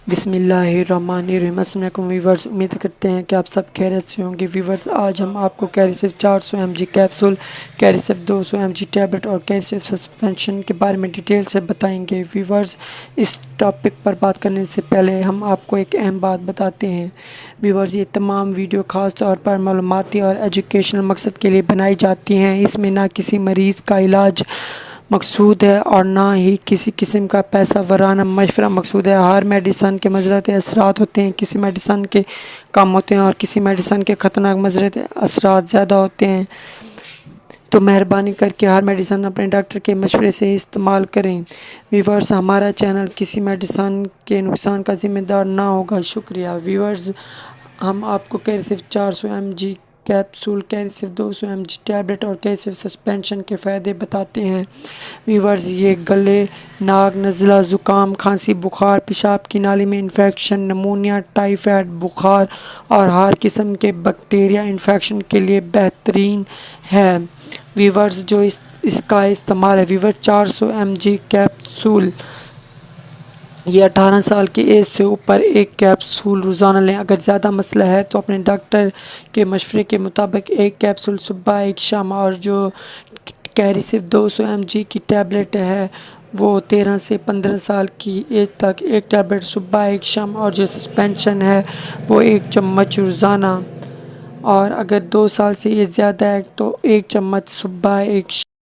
بسم اللہ الرحمن الرحیم۔ السلام علیکم ویورز، امید کرتے ہیں کہ آپ سب خیریت سے ہوں گے۔ ویورز، آج ہم آپ کو کیریسیف 400 mg کیپسول، کیریسیف 200 mg ٹیبلٹ اور کیریسیف سسپینشن کے بارے میں ڈیٹیل سے بتائیں گے۔ ویورز، اس ٹاپک پر بات کرنے سے پہلے ہم آپ کو ایک اہم بات بتاتے ہیں۔ ویورز، یہ تمام ویڈیو خاص طور پر معلوماتی اور ایجوکیشنل مقصد کے لیے بنائی جاتی ہیں۔ اس میں نہ کسی مریض کا علاج مقصود ہے اور نہ ہی کسی قسم کا پیشہ ورانہ مشورہ مقصود ہے۔ ہر میڈیسن کے مضر اثرات ہوتے ہیں، کسی میڈیسن کے کم ہوتے ہیں اور کسی میڈیسن کے خطرناک مضر اثرات زیادہ ہوتے ہیں، تو مہربانی کر کے ہر میڈیسن اپنے ڈاکٹر کے مشورے سے استعمال کریں۔ ویورز، ہمارا چینل کسی میڈیسن کے نقصان کا ذمہ دار نہ ہوگا۔ شکریہ۔ ویورز، ہم آپ کو کیریسیف 400 mg کیپسول، کیریسیف 200 mg ٹیبلٹ اور کیریسیف سسپینشن کے فائدے بتاتے ہیں۔ ویورز، یہ گلے، ناک، نزلہ، زکام، کھانسی، بخار، پیشاب کی نالی میں انفیکشن، نمونیا، ٹائیفائڈ بخار اور ہر قسم کے بیکٹیریا انفیکشن کے لیے بہترین ہے۔ ویورز، جو اس کا استعمال ہے، ویورز 400 mg کیپسول، یہ 18 سال کی ایج سے اوپر ایک کیپسول روزانہ لیں۔ اگر زیادہ مسئلہ ہے تو اپنے ڈاکٹر کے مشورے کے مطابق ایک کیپسول صبح، ایک شام، اور جو کیریسیف 200 mg کی ٹیبلٹ ہے وہ 13 سے 15 سال کی ایج تک ایک ٹیبلٹ صبح، ایک شام، اور جو سسپینشن ہے وہ 1 چمچ روزانہ، اور اگر 2 سال سے یہ زیادہ ہے تو 1 چمچ صبح، 1